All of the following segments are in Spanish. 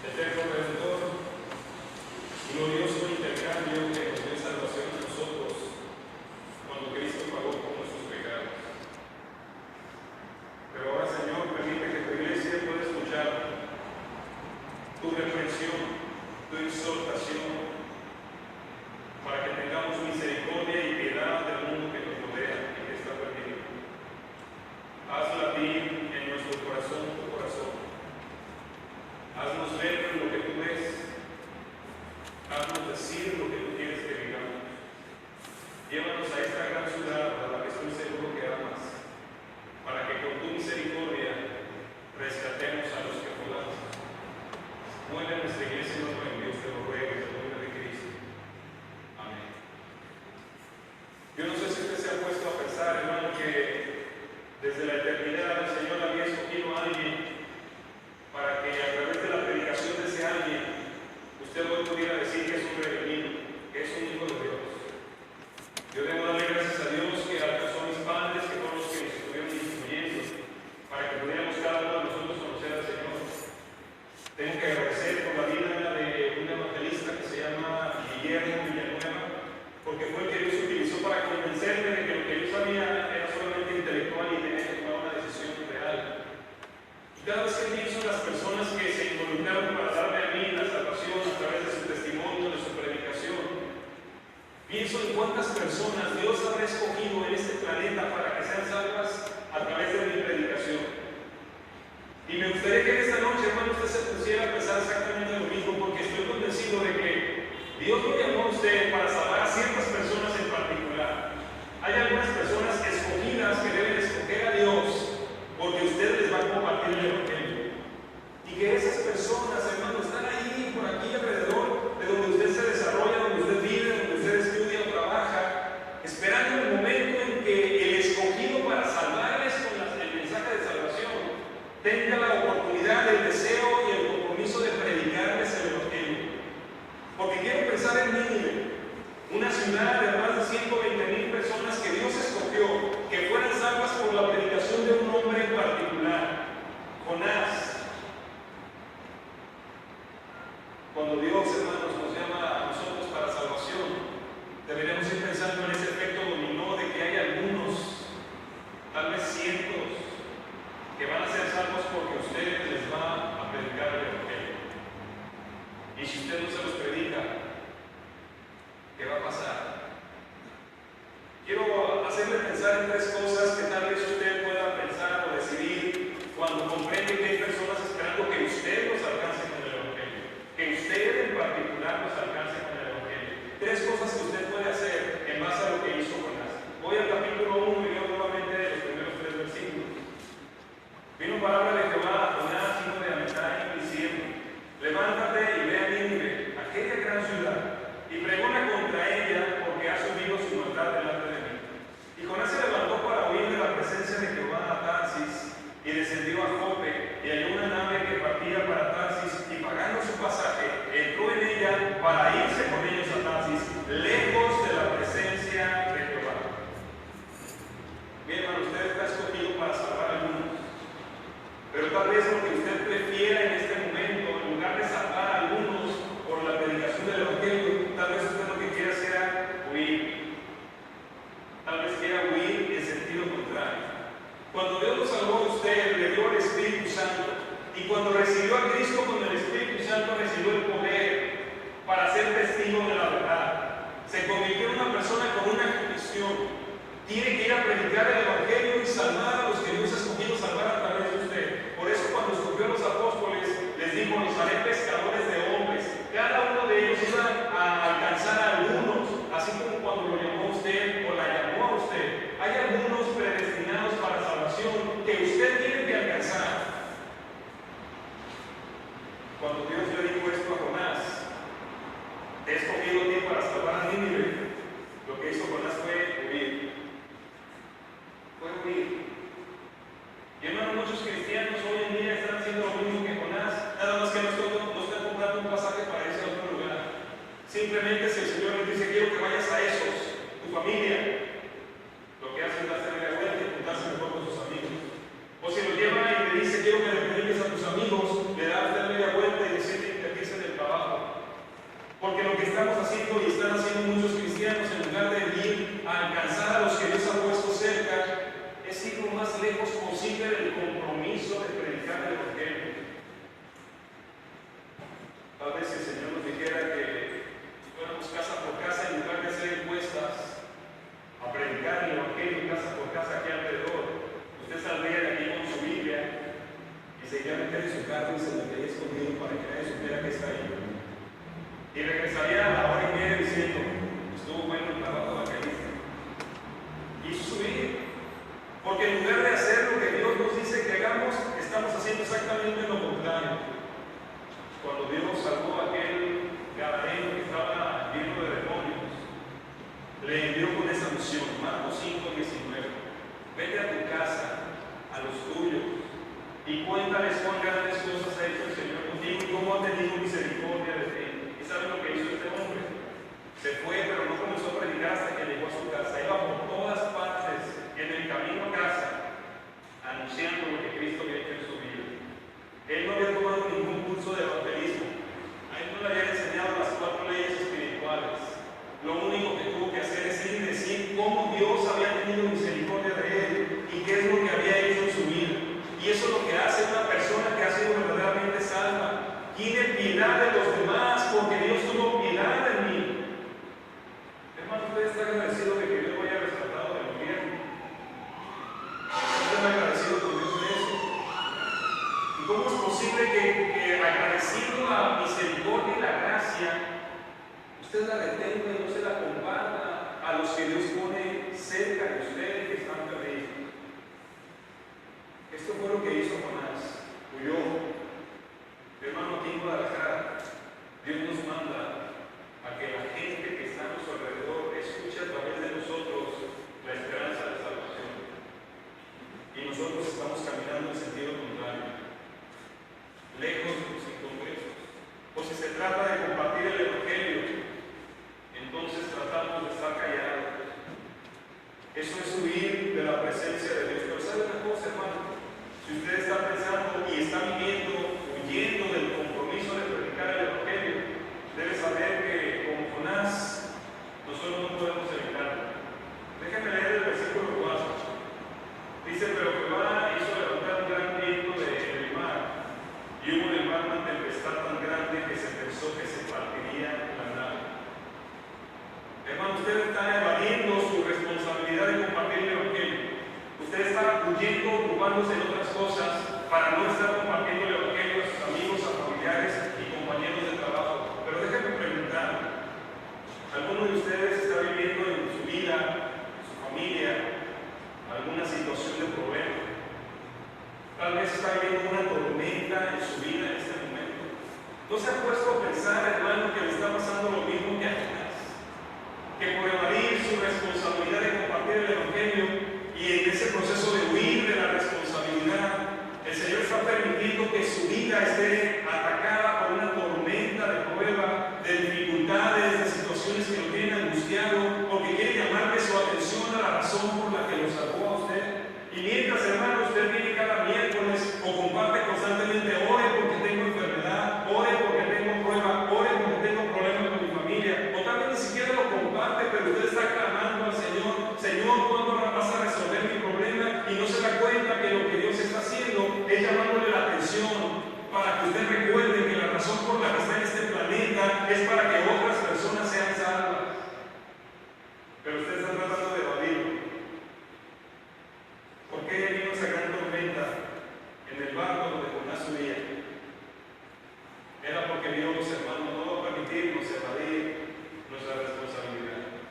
eterno Redentor, glorioso intercambio que nos dio salvación a nosotros cuando Cristo pagó por nuestros pecados. Pero ahora, Señor, permite que tu iglesia pueda escuchar tu reprensión, tu exhortación, para que tengamos misericordia y piedad del mundo que nos rodea y que está perdido. Haz latir en nuestro corazón tu corazón. Haznos ver lo que tú ves. Haznos decir lo que tú quieres que digamos. Llévanos a esta gran ciudad a la que estoy seguro que amas, para que con tu misericordia rescatemos a los que podamos. Mueve nuestra iglesia y nos Dios, te lo ruego en el nombre de Cristo. Amén. Yo no sé si usted se ha puesto a pensar, hermano, que desde la eternidad el Señor había escogido a alguien para que a través de la predicación de ese alguien usted hoy pudiera decir que es un redimido, que es un hijo de Dios. Yo debo darle gracias a Dios que alcanzó a mis padres, que fueron los que nos estuvieron instruyendo, para que pudiéramos cada uno de nosotros conocer al Señor. Tengo que agradecer por la vida de un evangelista que se llama Guillermo Villanueva, porque fue el que Dios utilizó para convencerme de que lo que yo sabía era solamente intelectual y tenía que tomar una decisión real. Y cada vez que pienso en las personas que se involucraron para darme a mí la salvación a través de su testimonio, de su predicación, pienso en cuántas personas Dios habrá escogido en este planeta para que sean salvas a través de mi predicación. Y me gustaría que en esta noche, hermano, usted se pusiera a pensar exactamente lo mismo, porque estoy convencido de que Dios lo llamó a usted para salvar a ciertas personas en particular. Hay algunas personas escogidas que deben escoger a Dios porque usted les va a compartir el evangelio. Y que esas personas, hermano, están ahí, por aquí alrededor de donde usted se desarrolla, donde usted vive, donde usted estudia o trabaja, esperando el momento en que el escogido para salvarles con el mensaje de salvación tenga la oportunidad, el deseo y el compromiso de predicarles el evangelio. Porque quiero pensar en Nínive, una ciudad de más de 120,000 personas que Dios escogió que fueran salvas por la predicación de un hombre en particular, Jonás. Cuando Dios, hermanos, nos llama a nosotros para salvación, deberíamos ir pensando en ese efecto dominó de que hay algunos, tal vez cientos, que van a ser salvos porque usted les va a predicar el evangelio. Y si usted no se los predica, ¿qué va a pasar? Quiero hacerle pensar en tres cosas que tal vez usted pueda pensar o decidir cuando comprende que hay personas esperando que usted los alcance con el evangelio, que usted en particular los alcance con el evangelio. Tres cosas que usted puede hacer en base a lo que hizo Jonás. Voy al capítulo 1 y leo nuevamente los primeros 3 versículos. Vino palabra de Jehová a Jonás, hijo de Amitai, diciendo: levántate y ve a Nínive, aquella gran ciudad, y pregona contra ella, porque ha subido su maldad delante de mí. Y Jonás se levantó para huir de la presencia de Jehová a Tarsis, y descendió a Jope, y halló una nave que partía para Tarsis, y pagando su pasaje, entró en ella para irse con ellos a Tarsis, lejos de la presencia de Jehová. Bien, hermano, usted está escogido para salvar a algunos. Pero tal vez lo que usted prefiera en este momento, en lugar de salvar a algunos por la predicación del evangelio, tal vez usted lo que quiera sea huir. Tal vez quiera huir en sentido contrario. Cuando Dios lo salvó a usted, le dio el Espíritu Santo. Y cuando recibió a Cristo con el Espíritu Santo, recibió el poder para ser testigo de la verdad. Se convirtió en una persona con una condición. Tiene que ir a predicar el evangelio y salvar a los que Dios ha escogido salvar a través de usted. Por eso cuando escogió a los apóstoles, les dijo: los haré pescadores de hombres. Cada uno de ellos iba a alcanzar a algunos, así como cuando lo llamó a usted o la llamó a usted. Hay algunos predestinados para salvación que usted tiene que alcanzar. Cuando Dios le dijo esto a Jonás: te he escogido a ti para salvar a Nínive, lo que hizo Jonás fue huir. Y hermano, muchos cristianos hoy en día están haciendo lo mismo que Jonás, nada más que no están comprando un pasaje para irse a otro lugar. Simplemente si el Señor les dice: quiero que vayas a esos, tu familia, lo que hacen es darse media vuelta y juntarse mejor con sus amigos. O si los lleva y le dice: quiero que le prediques a tus amigos, le da media vuelta y decirle: haciendo y están haciendo muchos cristianos, en lugar de ir a alcanzar a los que Dios ha puesto cerca, es ir lo más lejos posible del compromiso de predicar el Evangelio. Tal vez si el Señor nos dijera que fuéramos casa por casa, en lugar de hacer encuestas, a predicar el Evangelio casa por casa aquí alrededor, usted saldría de aquí con su Biblia y se iría a meter en su carro y se metería escondido para que nadie supiera que está ahí. Y regresaría a la hora y media diciendo: estuvo bueno el trabajo de evangelista. Y subir. Porque en lugar de hacer lo que Dios nos dice que hagamos, estamos haciendo exactamente lo contrario. Cuando Dios salvó a aquel gadareno que estaba lleno de demonios, le envió con esa misión, Marcos 5:19. Vete a tu casa, a los tuyos, y cuéntales cuán grandes cosas ha hecho el Señor contigo y cómo ha tenido misericordia de ti. ¿Y saben lo que hizo este hombre? Se fue, pero no comenzó a predicar hasta que llegó a su casa. Iba por todas partes, en el camino a casa, anunciando lo que Cristo había hecho en su vida. Él no había tomado ningún curso de evangelismo. A él no le habían enseñado las 4 leyes espirituales. Lo único que tuvo que hacer es ir y decir cómo Dios había tenido misericordia de él y qué es lo que había hecho en su vida. Y eso es lo que hace una persona que ha sido verdaderamente salva. Tiene piedad de los demás porque Dios tuvo piedad de mí. Hermano, usted está agradecido de que Dios lo haya rescatado del infierno. Usted está agradecido con Dios de eso. ¿Y cómo es posible que agradecido la misericordia y la gracia, usted la detenga y no se la comparta a los que Dios pone cerca de usted que están perdidos? Esto fue lo que hizo Jonás. Huyó. Hermano, aquí en Guadalajara, Dios nos manda a que la gente que está a nuestro alrededor escuche a través de nosotros la esperanza de salvación. Y nosotros estamos caminando en sentido contrario, lejos de los inconversos. O si se trata de compartir el Evangelio, entonces tratamos de estar callados. Eso es huir de la presencia de Dios. Pero ¿sabe una cosa, hermano? Si usted está pensando y está viviendo, huyendo del compromiso de predicar el Evangelio, debe saber que como Jonás, nosotros no podemos evitarlo. Déjenme leer el versículo 4. Dice: pero Jehová hizo levantar un gran viento del mar, y hubo en el mar una tempestad tan grande que se pensó que se partiría la nave. Hermano, usted está evadiendo su responsabilidad de compartir el Evangelio. Usted está huyendo, ocupándose en otras cosas para no estar compartiendo el Evangelio a sus amigos, a familiares y compañeros de trabajo. Pero déjenme preguntar: ¿alguno de ustedes está viviendo en su vida, en su familia, alguna situación de problema? Tal vez está viviendo una tormenta en su vida en este momento. ¿No se ha puesto a pensar, hermano, que le está pasando lo mismo que a Jonás? Que por evadir su responsabilidad de compartir el Evangelio y en ese proceso de huir de la responsabilidad, el Señor está permitiendo que su vida esté atacada por una tormenta de prueba, de dificultades, de situaciones que lo tienen angustiado, porque quiere llamarle su atención a la razón por la que lo salvó a usted. Y mientras, hermano, usted viene cada miércoles o comparte constantemente: ore porque tengo enfermedad, ore porque tengo prueba, ore porque tengo problemas con mi familia, o tal vez ni siquiera lo comparte, pero usted está clamando al Señor: Señor, ¿cuándo vas a resolver mi problema? Y no se da cuenta que lo que Dios está haciendo es llamándole la atención para que usted recuerde que la razón por la que está en este planeta es para que otras personas sean salvas. Pero usted está tratando de evadirlo. ¿Por qué vino esa gran tormenta en el barco donde Jonás huía? Era porque Dios, hermano, no va a permitirnos evadir nuestra responsabilidad.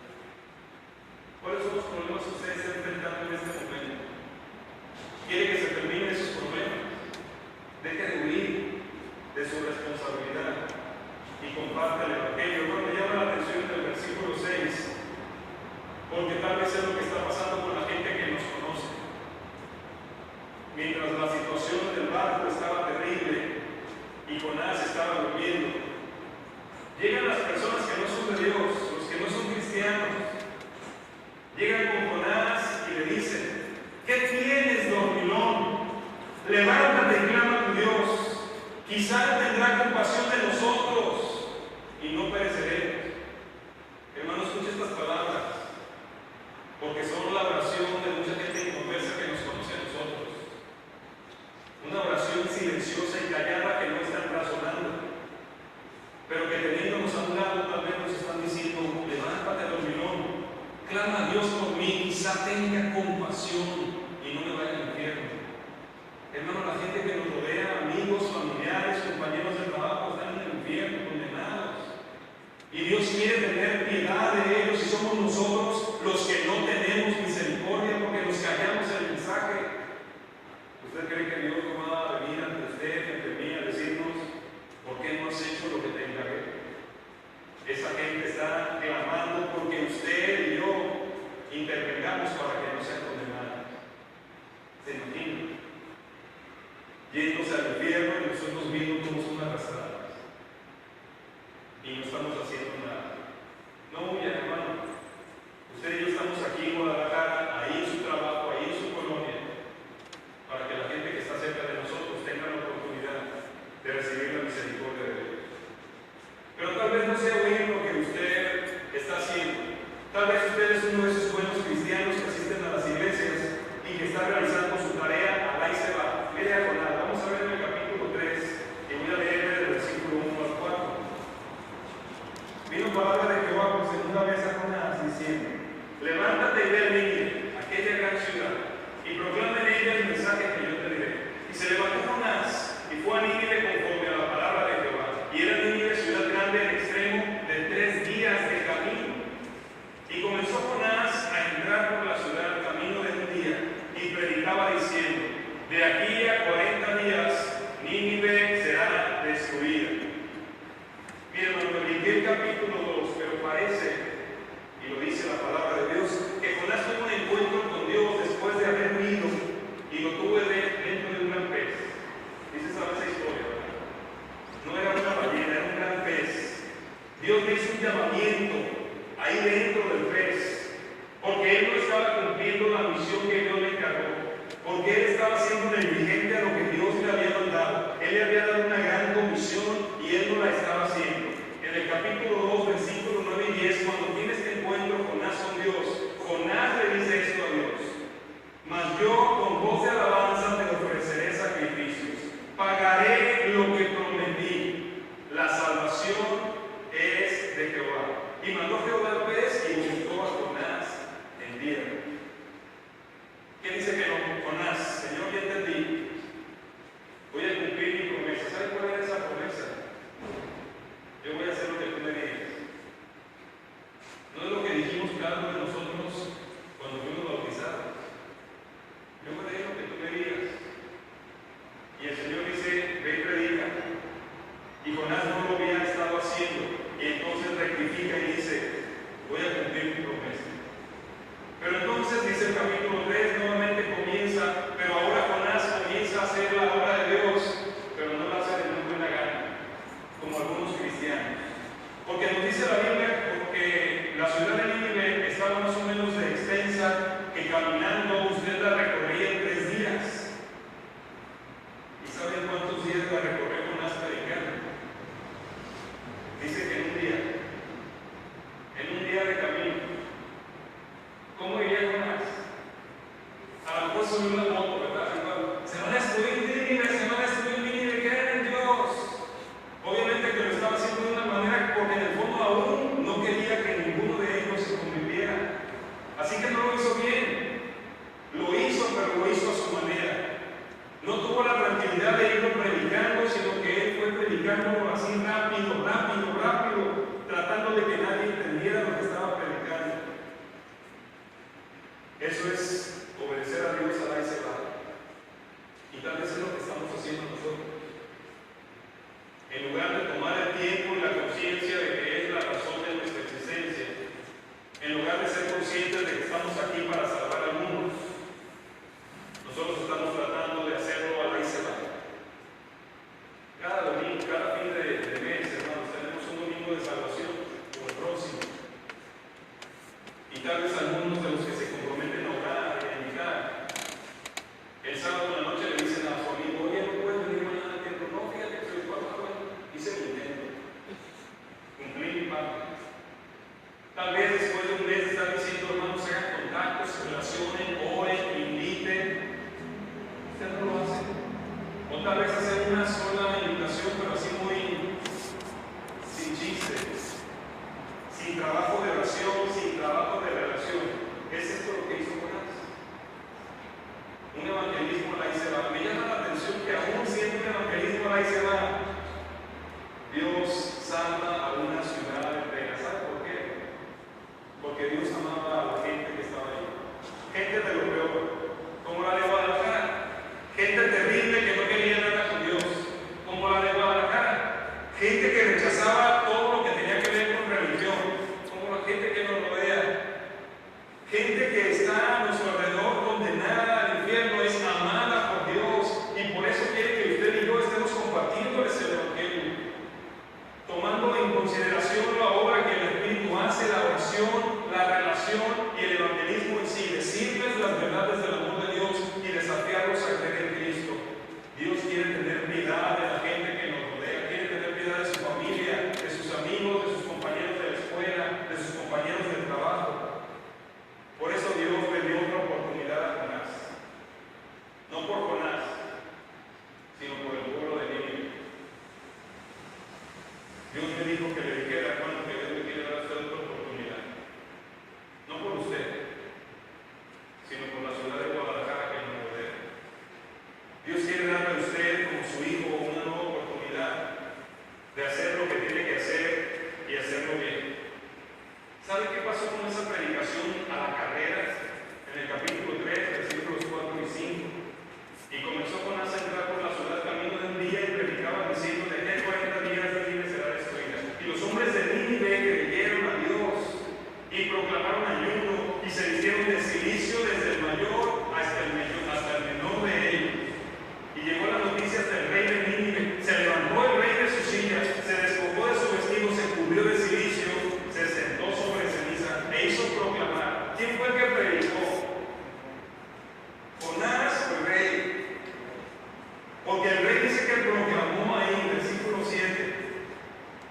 ¿Cuáles son los problemas que ustedes están enfrentando en este momento? ¿Quiere que se terminen esos problemas? Deje de huir de su responsabilidad y comparte el Evangelio. Bueno, me llama la atención el versículo 6, porque tal vez es lo que está pasando con la gente que nos conoce. Mientras la situación del barco estaba terrible y Jonás estaba durmiendo, llegan las personas que no son de Dios, los que no son cristianos, llegan con Jonás y le dicen: ¿qué tienes, dormilón? Levántate y clama a tu Dios, quizá tendrá compasión de nosotros y no pereceremos. estas palabras porque son la oración de mucha gente inconversa que nos conoce a nosotros. Una oración silenciosa y callada que no están razonando, pero que teniéndonos a un lado tal vez nos están diciendo: levántate, dormilón, clama a Dios por mí, quizá tenga compasión y no me vaya al infierno. Hermano, la gente que nos rodea, amigos, familiares, compañeros de trabajo, están en el infierno, condenados. Y Dios quiere tener piedad de ellos y somos nosotros los que no tenemos misericordia porque nos callamos el mensaje. ¿Usted cree que Dios no va a venir ante usted, ante mí, a decirnos: ¿por qué no has hecho lo que te encargué? Esa gente está clamando porque usted y yo intervengamos para que no sean condenados. ¿Se imagina? Yéndose al infierno y nosotros viendo cómo son arrastradas. Y no estamos haciendo nada. No huyan, hermano. Usted y yo estamos aquí en Guadalajara, ahí en su trabajo, ahí en su colonia, para que la gente que está cerca de nosotros tenga la oportunidad de recibir la misericordia de Dios. Pero tal vez no sea oír lo que usted está haciendo. Tal vez usted es uno de esos buenos cristianos que asisten a las iglesias y que está realizando su tarea, alá y se va. Mire a Jonás, vamos a ver en el capítulo 3 y voy a leer del versículo 1 al 4. Vino palabra de Jehová por segunda vez a Jonás diciendo: levántate y ve a Nínive, aquella gran ciudad, y proclama en ella el mensaje que yo te diré. Y se levantó Jonás y fue a Nínive conforme a la palabra de Jehová. Y era Nínive ciudad grande en extremo de 3 días de camino. Y comenzó Jonás a entrar por la ciudad camino de un día y predicaba diciendo: de aquí a 40 días Nínive será destruida. Miren, hermano, brinqué el capítulo 2, pero parece, y lo dice la palabra de Dios, que Jonás tuvo un encuentro con Dios después de haber huido y lo tuvo dentro de un gran pez. Dice esa historia, ¿verdad? No era una ballena, era un gran pez. Dios le hizo un llamamiento ahí dentro del pez, porque él no estaba cumpliendo la misión que Dios le encargó, porque él estaba siendo negligente a lo que Dios le había mandado. Él le había dado una gran comisión y él no la estaba haciendo. En el capítulo 2, versículos 9 y 10, cuando tiene este encuentro Jonás con Dios, Jonás le dice esto a Dios: mas yo con voz de alabanza te ofreceré sacrificios, pagaré lo que prometí, la salvación es de Jehová. Y mandó Jehová al pez y vomitó a Jonás en tierra. ¿Qué dice que no? Jonás: Señor, ya entendí, voy a cumplir mi promesa. ¿Sabe cuál era esa promesa? Yo voy a hacer lo que tú me digas. No es lo que dijimos cada uno de nosotros cuando fuimos bautizados. Yo voy a decir lo que tú me digas. Y el Señor dice: ve y predica. Y Jonás no lo había estado haciendo. Y entonces rectifica y dice: voy a cumplir mi promesa. Pero entonces dice el capítulo 3, nuevamente comienza, pero ahora Jonás comienza a hacer la obra de Dios, pero no la hace de muy buena gana, como algunos cristianos. Porque nos dice la Biblia que la ciudad de Nínive estaba más o menos de extensa, que caminando usted la recorría en 3 días. ¿Y saben cuántos días la recorrió Jonás predicando? Dice que en un día de camino. ¿Cómo iría Jonás? A lo mejor subió una moto, ¿verdad? Se van a destruir Nínive, se van a destruir Nínive, creen en Dios. Obviamente que lo estaba haciendo de una manera porque en el fondo aún no quería que ninguno de ellos se convirtiera. Así que no lo hizo bien. Lo hizo, pero lo hizo a su manera. No tuvo la tranquilidad de irlo predicando, sino que él fue predicando así rápido, tratando de que nadie entendiera lo que estaba predicando. Eso es obedecer a Dios, alá y se va. Y tal vez es lo que estamos haciendo nosotros. En lugar de tomar el tiempo y la conciencia de que es la razón de nuestra existencia, en lugar de ser conscientes de que estamos aquí para salvar al mundo, nosotros estamos tratando de hacerlo alá y se va. Cada domingo, cada fin de mes, hermanos, tenemos un domingo de salvación como el próximo. Y tal vez algunos de los que se comprometen a orar y a invitar, el sábado en la noche le dicen a su amigo: oye, no puedes venir mañana al templo. No, fíjate que soy bueno, hice mi intento, cumplí mi parte. Tal vez después de gente que rechazaba todo lo que tenía que ver con religión, como la gente que nos rodea, gente que está a nuestro alrededor condenada al infierno, es amada por Dios y por eso quiere que usted y yo estemos compartiéndoles el Evangelio, tomando en consideración la obra que el Espíritu hace, la oración, la relación y el evangelismo en sí, decirles las verdades del amor de Dios y desafiarlos a creer en Cristo. Dios quiere tener piedad de la gente que nos rodea, quiere tener piedad de su familia, de sus amigos, de sus compañeros de la escuela, de sus compañeros de trabajo. Por eso Dios le dio otra oportunidad a Jonás. No por Jonás, sino por el pueblo de Nínive. Dios me dijo que le dijera a Juan que Dios le quiere dar a usted otra oportunidad. No por usted, sino por la ciudad de Guadalajara que nos rodea. Dios quiere darle a usted, como su hijo, una nueva oportunidad de hacer lo que tiene que hacer y hacerlo bien. ¿Sabe qué pasó con esa predicación a la carrera? En el capítulo 3, versículos 4 y 5. Y comenzó Jonás a entrar por la ciudad camino de un día y predicaba diciendo: de aquí a 40 días Nínive será destruida. Y los hombres de Nínive creyeron a Dios y proclamaron ayuno y se hicieron de silicio desde el mayor hasta el menor de ellos. Y llegó la noticia hasta el rey de Nínive. Se levantó el rey de su silla, se despojó de su vestido, se cubrió de silicio, se sentó sobre ceniza e hizo proclamar. ¿Quién fue el que predicó? Jonás, el rey. Porque el rey dice que proclamó ahí en versículo 7: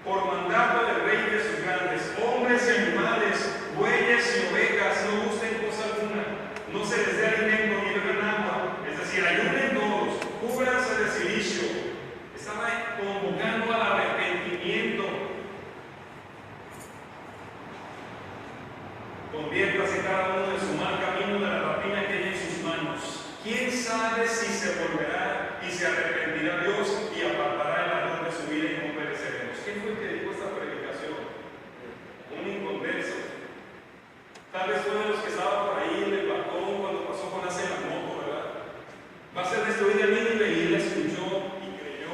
por mandato del rey de sus grandes, hombres y animales, bueyes y ovejas, no gusten cosa alguna, no se les dé alimento ni beban agua, es decir, ayunen todos, cúbranse de silicio. Estaba convocando al arrepentimiento. Conviértase cada uno de su mal camino de la rapina que hay en sus manos. ¿Quién sabe si se volverá y se arrepentirá Dios y apartará el ardor de su vida y no pereceremos? ¿Quién fue el que dijo esta predicación? Un inconverso. Tal vez fue de los que estaba por ahí en el balcón cuando pasó Jonás en la moto, ¿verdad? Va a ser destruida Nínive, y él escuchó y creyó.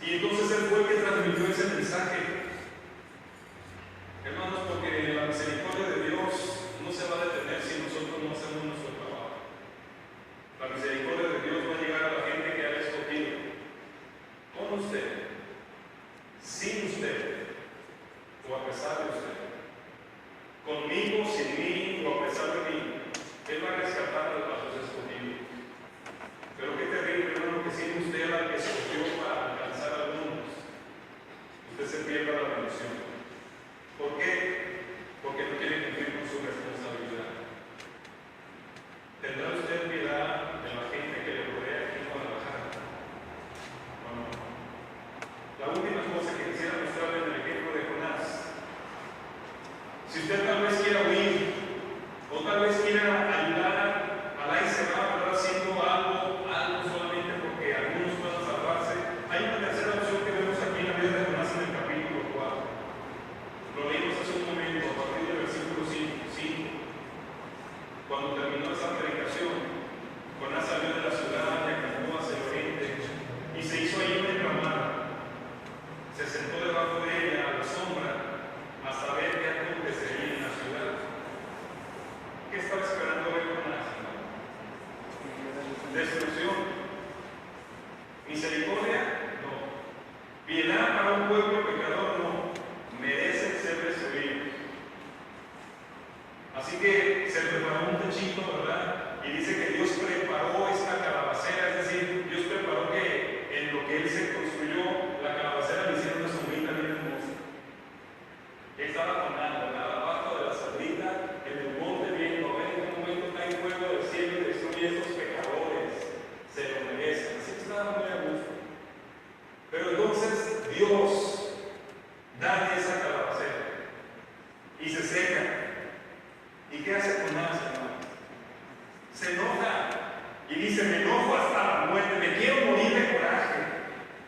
Y entonces él fue el que transmitió ese mensaje. Hermanos, porque la misericordia de Dios no se va a detener si nosotros no hacemos nuestro trabajo. La misericordia de Dios va a llegar a la gente que ha escogido. Con usted, sin usted, o a pesar de usted. Conmigo, sin mí, o a pesar de mí. Él va a rescatar a los escogidos. Pero qué terrible, hermano, que sin usted al que escogió para alcanzar a algunos, usted se pierda la bendición. ¿Por qué? Porque no quiere cumplir con su responsabilidad. ¿Tendrá usted piedad de la gente que le rodea aquí en Guadalajara? ¿O no? La última cosa que quisiera mostrarle en el ejemplo de Jonás. Si usted tal vez quiera huir, o tal vez quiera ayudar a la ICEBA, haciendo algo solamente porque algunos puedan salvarse, hay una tercera opción que vemos aquí en la vida de Jonás en el capítulo 4. Lo leímos hace un momento, a partir del versículo 5. Cuando terminó esa predicación, Jonás salió de la ciudad y acampó hacia el oriente, y se hizo allí una enramada. Se sentó debajo de ella a la sombra, hasta ver qué acontecería en la ciudad. ¿Qué estaba esperando ver Jonás? Destrucción. Misericordia, no. Piedad para un pueblo pecador, no. Merecen ser destruidos. Así que se preparó un techito, ¿verdad? Y dice que Dios preparó esta calabacera, es decir, Dios preparó que en lo que él se construyó, la calabacera le hicieron una sombrita bien hermosa. Él estaba con nada, abajo de la sombrita, en el monte viendo, a ver en qué momento cae fuego del cielo y destruye a estos pecadores. Se lo merecen. Así que estaba muy a gusto. Pero entonces Dios da esa calabacera y se seca. ¿Y qué hace Jonás, hermano? Se enoja y dice: me enojo hasta la muerte, me quiero morir de coraje.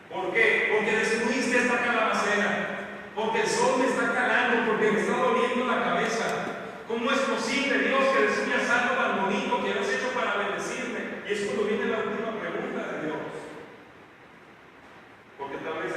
¿Por qué? Porque destruiste esta calabacera, porque el sol me está calando, porque me está doliendo la cabeza. ¿Cómo es posible, Dios, que destruyas algo tan bonito que has hecho para bendecirme? Y es cuando viene la última pregunta de Dios. Porque tal vez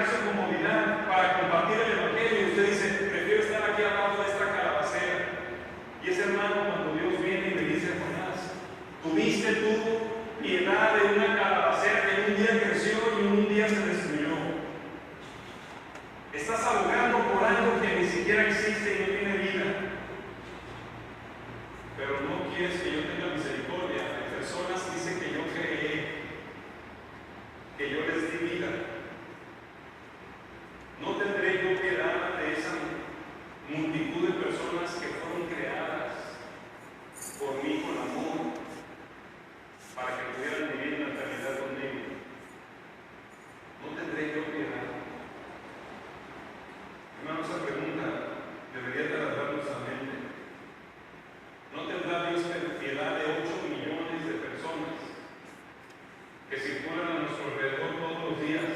dejar su comodidad para compartir el Evangelio. Y usted dice, prefiero estar aquí abajo de esta calabacera. Y ese hermano, cuando Dios viene y le dice a Jonás, tuviste tú piedad de una calabacera que un día creció y un día se destruyó. Estás abogando por algo que ni siquiera existe y no tiene vida. Pero no quieres que yo tenga misericordia de personas, dice que yo creé, que yo les di vida. No tendré yo piedad de esa multitud de personas que fueron creadas por mí con amor, para que pudieran vivir en la eternidad conmigo. No tendré yo piedad. Hermano, esa pregunta debería trasladarnos a mente. ¿No tendrá Dios piedad de 8 millones de personas que circulan a nuestro alrededor todos los días?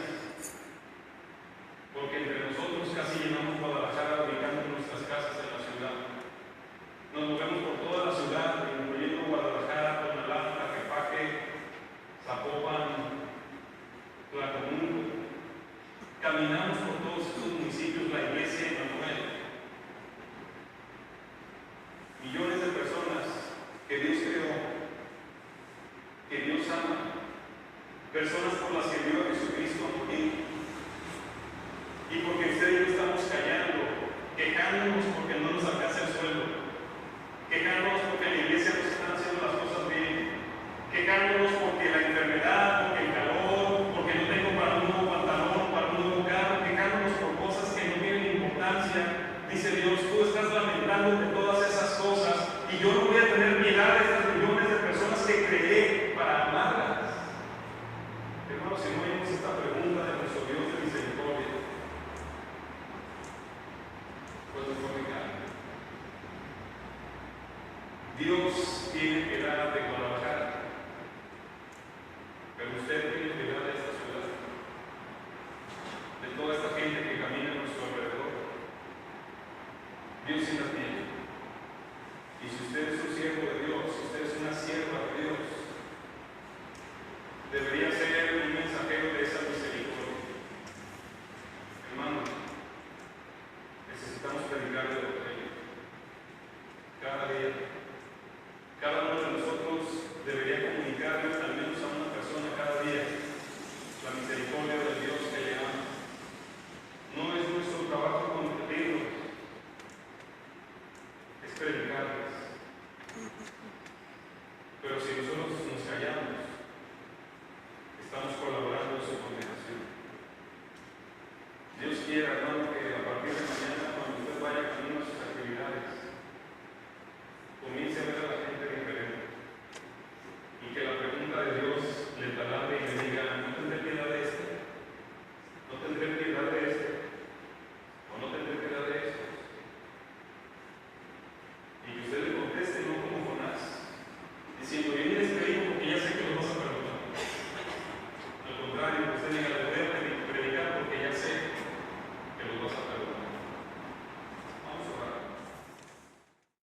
Porque entre nosotros casi llenamos Guadalajara ubicando nuestras casas en la ciudad. Nos movemos por toda la ciudad, incluyendo Guadalajara, Tonalá, Tlaquepaque, Zapopan, Tlacomulco. Caminamos por todos estos municipios, la iglesia de Manuel. Millones de personas que Dios creó, que Dios ama, personas por las que dio a Jesucristo a morir. Y porque usted y yo estamos callando, quejándonos porque no nos alcanza el sueldo, quejándonos porque en la iglesia no se están haciendo las cosas bien, quejándonos porque la enfermedad, porque el calor, porque no tengo para un nuevo pantalón, para un nuevo carro, quejándonos por cosas que no tienen importancia. Dice Dios, tú estás lamentando de todas esas cosas y yo no voy a tener piedad de estas millones de personas que creé para amarlas. Hermanos, si no oímos esta pregunta de nuestro Dios de misericordia, pues nos pone cara. Dios